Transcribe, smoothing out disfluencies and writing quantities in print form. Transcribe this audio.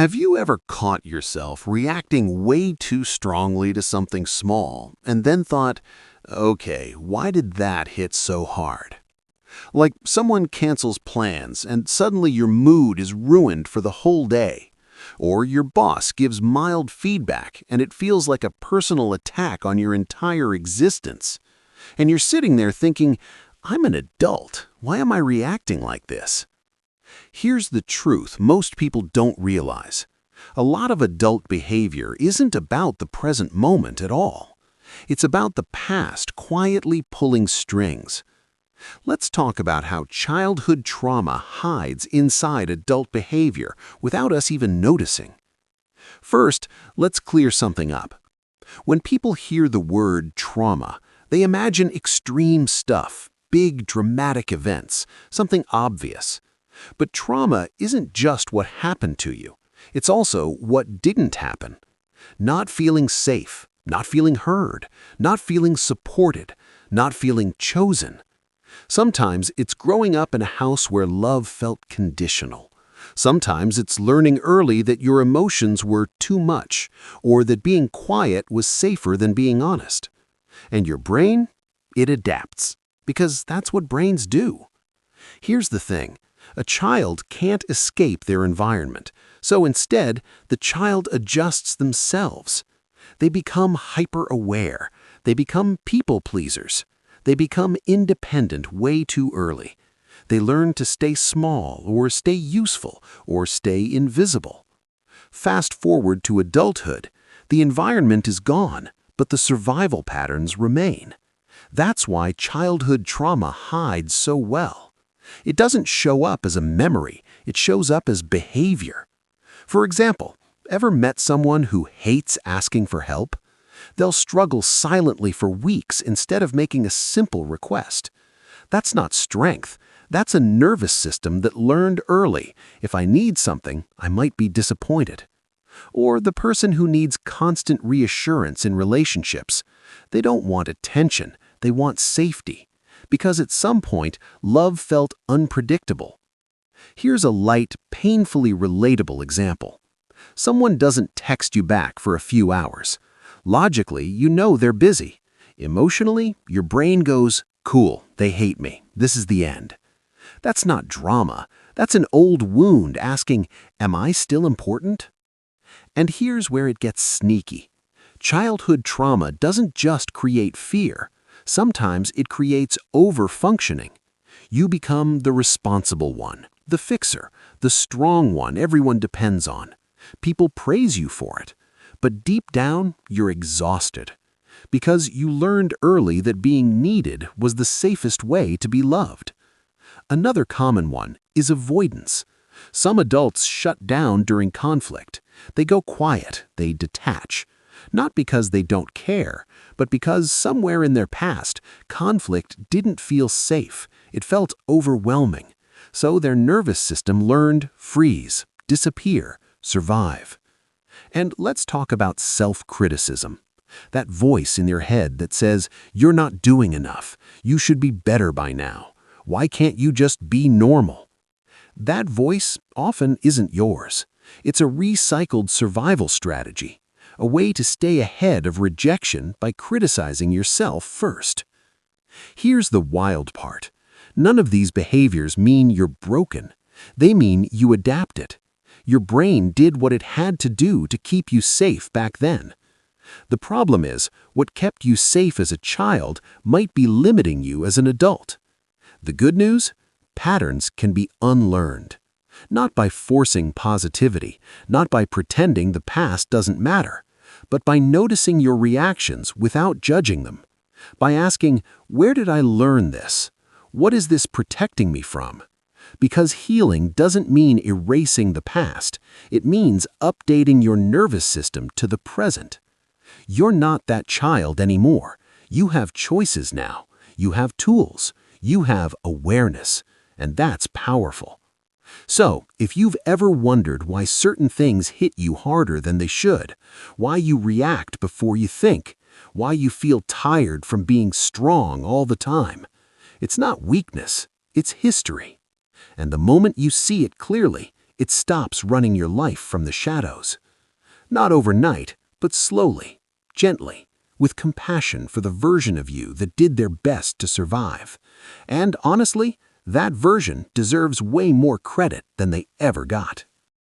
Have you ever caught yourself reacting way too strongly to something small and then thought, okay, why did that hit so hard? Like someone cancels plans and suddenly your mood is ruined for the whole day. Or your boss gives mild feedback and it feels like a personal attack on your entire existence. And you're sitting there thinking, I'm an adult. Why am I reacting like this? Here's the truth most people don't realize. A lot of adult behavior isn't about the present moment at all. It's about the past quietly pulling strings. Let's talk about how childhood trauma hides inside adult behavior without us even noticing. First, let's clear something up. When people hear the word trauma, they imagine extreme stuff, big dramatic events, something obvious. But trauma isn't just what happened to you. It's also what didn't happen. Not feeling safe, not feeling heard, not feeling supported, not feeling chosen. Sometimes it's growing up in a house where love felt conditional. Sometimes it's learning early that your emotions were too much, or that being quiet was safer than being honest. And your brain? It adapts, because that's what brains do. Here's the thing. A child can't escape their environment, so instead, the child adjusts themselves. They become hyper-aware. They become people-pleasers. They become independent way too early. They learn to stay small, or stay useful, or stay invisible. Fast forward to adulthood, the environment is gone, but the survival patterns remain. That's why childhood trauma hides so well. It doesn't show up as a memory, it shows up as behavior. For example, ever met someone who hates asking for help? They'll struggle silently for weeks instead of making a simple request. That's not strength, that's a nervous system that learned early, if I need something, I might be disappointed. Or the person who needs constant reassurance in relationships. They don't want attention, they want safety. Because at some point, love felt unpredictable. Here's a light, painfully relatable example. Someone doesn't text you back for a few hours. Logically, you know they're busy. Emotionally, your brain goes, cool, they hate me, this is the end. That's not drama, that's an old wound asking, am I still important? And here's where it gets sneaky. Childhood trauma doesn't just create fear. Sometimes it creates over-functioning. You become the responsible one, the fixer, the strong one everyone depends on. People praise you for it. But deep down, you're exhausted. Because you learned early that being needed was the safest way to be loved. Another common one is avoidance. Some adults shut down during conflict. They go quiet, they detach. Not because they don't care, but because somewhere in their past, conflict didn't feel safe. It felt overwhelming. So their nervous system learned freeze, disappear, survive. And let's talk about self-criticism. That voice in your head that says, you're not doing enough. You should be better by now. Why can't you just be normal? That voice often isn't yours. It's a recycled survival strategy. A way to stay ahead of rejection by criticizing yourself first. Here's the wild part. None of these behaviors mean you're broken. They mean you adapted. Your brain did what it had to do to keep you safe back then. The problem is, what kept you safe as a child might be limiting you as an adult. The good news? Patterns can be unlearned. Not by forcing positivity, not by pretending the past doesn't matter, but by noticing your reactions without judging them. By asking, where did I learn this? What is this protecting me from? Because healing doesn't mean erasing the past. It means updating your nervous system to the present. You're not that child anymore. You have choices now. You have tools. You have awareness. And that's powerful. So, if you've ever wondered why certain things hit you harder than they should, why you react before you think, why you feel tired from being strong all the time, it's not weakness, it's history. And the moment you see it clearly, It stops running your life from the shadows. Not overnight, but slowly, gently, with compassion for the version of you that did their best to survive. And honestly, that version deserves way more credit than they ever got.